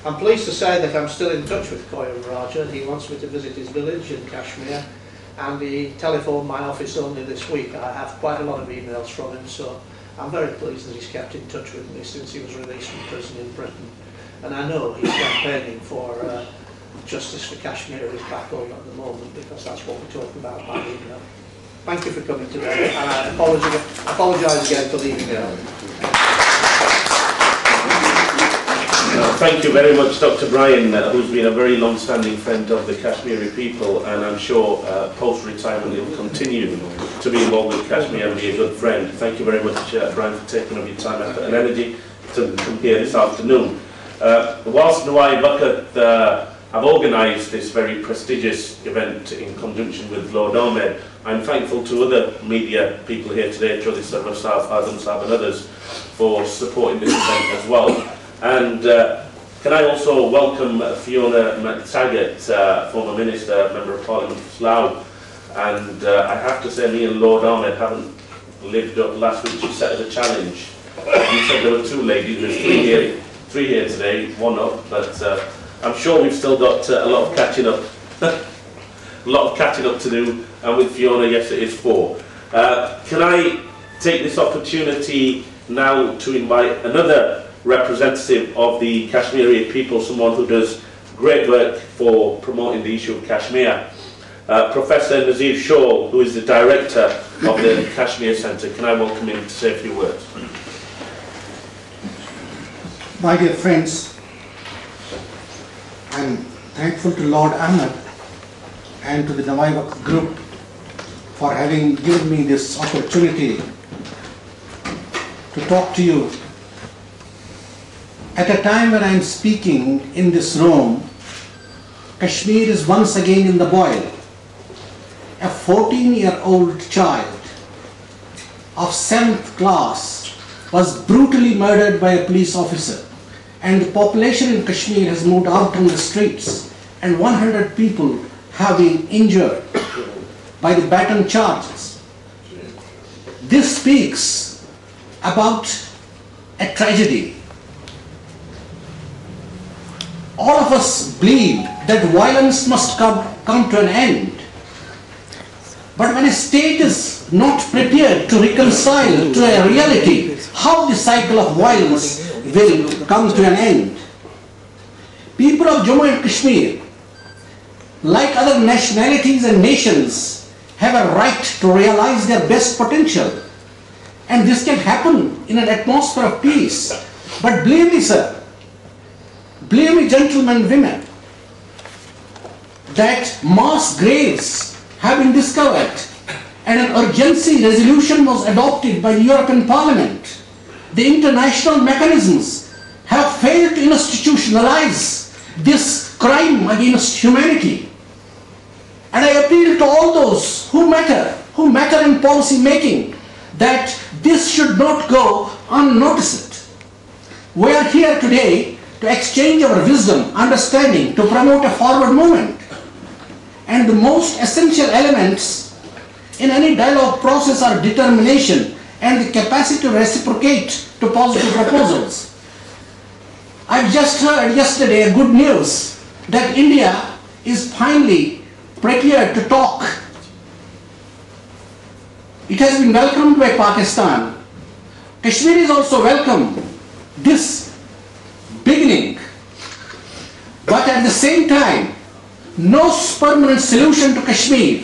I'm pleased to say that I'm still in touch with Koyam Raja. He wants me to visit his village in Kashmir, and he telephoned my office only this week. I have quite a lot of emails from him, so I'm very pleased that he's kept in touch with me since he was released from prison in Britain. And I know he's campaigning for justice for Kashmiris back home at the moment, because that's what we're talking about by email. Thank you for coming today, and I apologise again for leaving early. Thank you very much, Dr. Brian, who's been a very long-standing friend of the Kashmiri people, and I'm sure post-retirement he'll continue to be involved with Kashmir and be a good friend. Thank you very much, Brian, for taking up your time, effort and energy to come here this afternoon. Whilst Nawai Bucket have organised this very prestigious event in conjunction with Lord Ahmed, I'm thankful to other media people here today, Chaudhry Sarwar Saab, Azam Saab and others, for supporting this event as well. And can I also welcome Fiona McTaggart, former Minister, Member of Parliament for Slough. And I have to say, me and Lord Ahmed haven't lived up last week. She set us a challenge. You said there were two ladies, there's three here today, one up, but I'm sure we've still got a lot of catching up. A lot of catching up to do, and with Fiona, yes, it is 4. Can I take this opportunity now to invite another representative of the Kashmiri people, someone who does great work for promoting the issue of Kashmir, Professor Nazir Shaw, who is the director of the Kashmir Centre. Can I welcome him to say a few words? My dear friends, I'm thankful to Lord Ahmed and to the Nawai Bucket group for having given me this opportunity to talk to you at a time when I'm speaking in this room. Kashmir is once again in the boil. A 14-year-old child of 7th class was brutally murdered by a police officer, and the population in Kashmir has moved out on the streets, and 100 people have been injured by the baton charges. This speaks about a tragedy. All of us believe that violence must come to an end. But when a state is not prepared to reconcile to a reality, how the cycle of violence will come to an end? People of Jammu and Kashmir, like other nationalities and nations, have a right to realize their best potential. And this can happen in an atmosphere of peace. But believe me, sir, believe me, gentlemen and women, that mass graves have been discovered and an urgency resolution was adopted by the European Parliament. The international mechanisms have failed to institutionalize this crime against humanity. And I appeal to all those who matter in policy making, that this should not go unnoticed. We are here today to exchange our wisdom, understanding, to promote a forward movement. And the most essential elements in any dialogue process are determination and the capacity to reciprocate to positive proposals. I've just heard yesterday a good news that India is finally prepared to talk. It has been welcomed by Pakistan. Kashmir is also welcome this beginning. But at the same time, no permanent solution to Kashmir,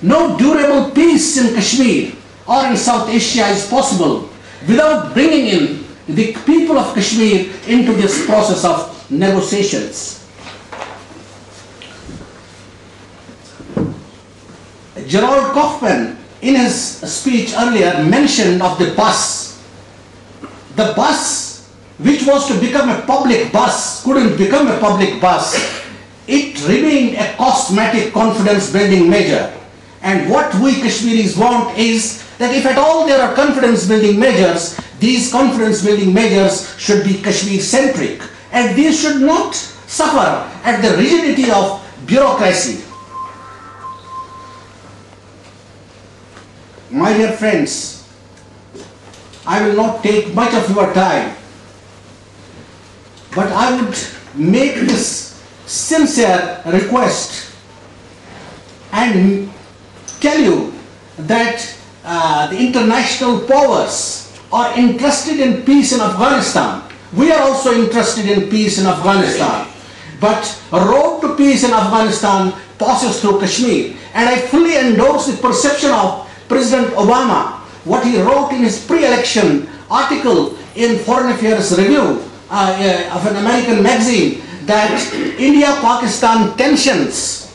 no durable peace in Kashmir or in South Asia is possible without bringing in the people of Kashmir into this process of negotiations. Gerald Kaufman, in his speech earlier, mentioned of the bus. The bus, which was to become a public bus, couldn't become a public bus. It remained a cosmetic confidence-building measure. And what we Kashmiris want is that if at all there are confidence-building measures, these confidence-building measures should be Kashmir-centric. And these should not suffer at the rigidity of bureaucracy. My dear friends, I will not take much of your time, but I would make this sincere request and tell you that the international powers are interested in peace in Afghanistan. We are also interested in peace in Afghanistan. But a road to peace in Afghanistan passes through Kashmir. And I fully endorse the perception of President Obama, what he wrote in his pre-election article in Foreign Affairs Review of an American magazine, that India-Pakistan tensions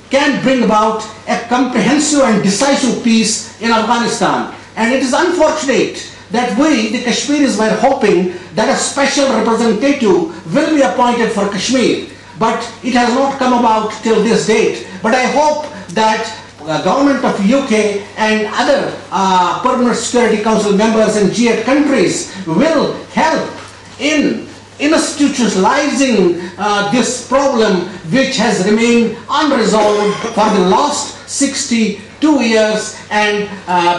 can bring about a comprehensive and decisive peace in Afghanistan. And it is unfortunate that we, the Kashmiris, were hoping that a special representative will be appointed for Kashmir. But it has not come about till this date. But I hope that the government of UK and other Permanent Security Council members in G8 countries will help in institutionalizing this problem, which has remained unresolved for the last 62 years, and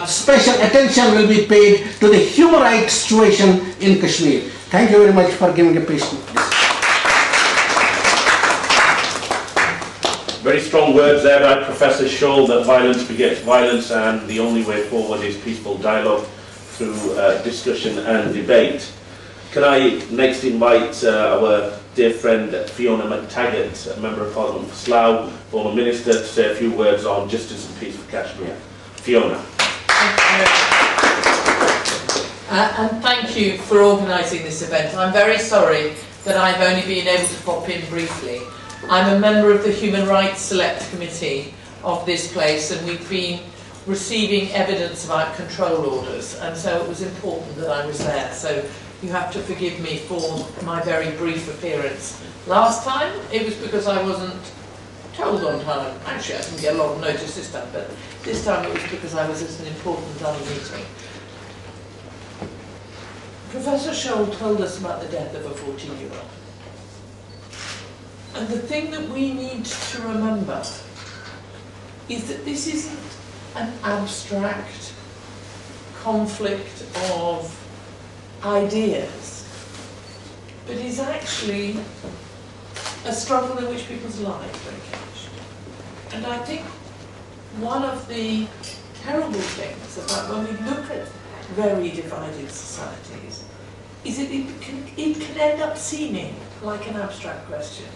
special attention will be paid to the human rights situation in Kashmir. Thank you very much for giving a patient. Very strong words there by Professor Scholl, that violence begets violence and the only way forward is peaceful dialogue through discussion and debate. Can I next invite our dear friend Fiona McTaggart, a Member of Parliament for Slough, former Minister, to say a few words on justice and peace for Kashmir. Fiona. And thank you for organising this event. I'm very sorry that I've only been able to pop in briefly. I'm a member of the Human Rights Select Committee of this place, and we've been receiving evidence about control orders, and so it was important that I was there. So you have to forgive me for my very brief appearance. Last time, it was because I wasn't told on time. Actually, I didn't get a lot of notice this time, but this time it was because I was at an important other meeting. Professor Scholl told us about the death of a 14-year-old. And the thing that we need to remember is that this isn't an abstract conflict of ideas, but is actually a struggle in which people's lives are engaged. And I think one of the terrible things about when we look at very divided societies is that it can end up seeming like an abstract question.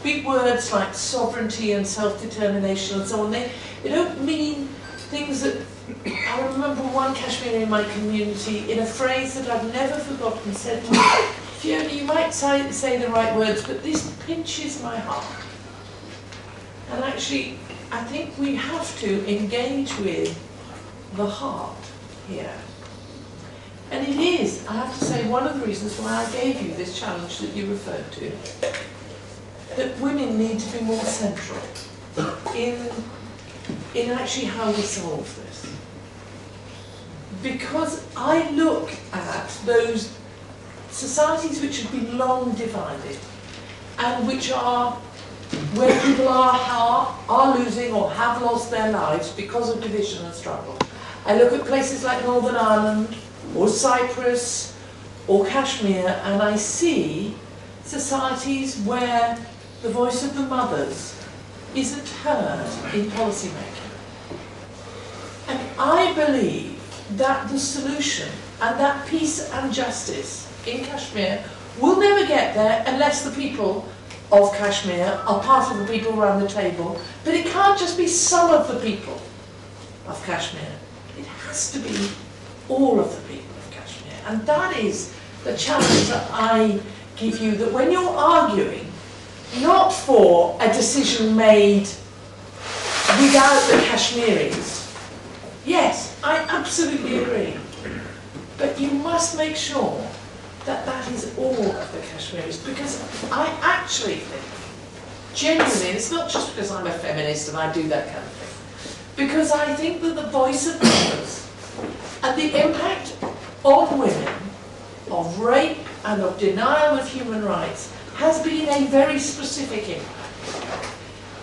Big words like sovereignty and self-determination and so on, they don't mean things that... I remember one Kashmiri in my community, in a phrase that I've never forgotten, said to me, Fiona, you might say the right words, but this pinches my heart. And actually, I think we have to engage with the heart here. And it is, I have to say, one of the reasons why I gave you this challenge that you referred to, that women need to be more central in actually how we solve this. Because I look at those societies which have been long divided and which are where people are losing or have lost their lives because of division and struggle. I look at places like Northern Ireland or Cyprus or Kashmir, and I see societies where the voice of the mothers isn't heard in policy making. And I believe that the solution and that peace and justice in Kashmir will never get there unless the people of Kashmir are part of the people around the table. But it can't just be some of the people of Kashmir. It has to be all of the people of Kashmir. And that is the challenge that I give you, that when you're arguing not for a decision made without the Kashmiris, yes, I absolutely agree, but you must make sure that that is all of the Kashmiris, because I actually think, genuinely, it's not just because I'm a feminist and I do that kind of thing, because I think that the voice of mothers and the impact on women of rape and of denial of human rights has been a very specific impact.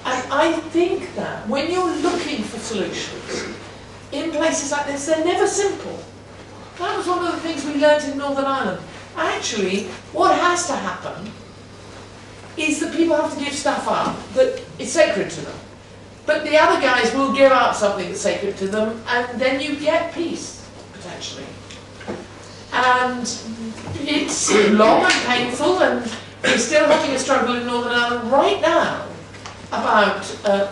And I think that when you're looking for solutions in places like this, they're never simple. That was one of the things we learned in Northern Ireland. Actually, what has to happen is that people have to give stuff up that is sacred to them. But the other guys will give up something that's sacred to them, and then you get peace, potentially. And it's long and painful, and we're still having a struggle in Northern Ireland right now about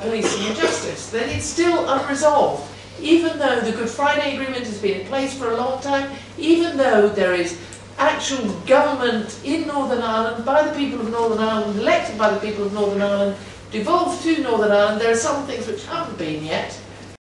policing and justice. That it's still unresolved, even though the Good Friday Agreement has been in place for a long time, even though there is actual government in Northern Ireland, by the people of Northern Ireland, elected by the people of Northern Ireland, devolved to Northern Ireland. There are some things which haven't been yet,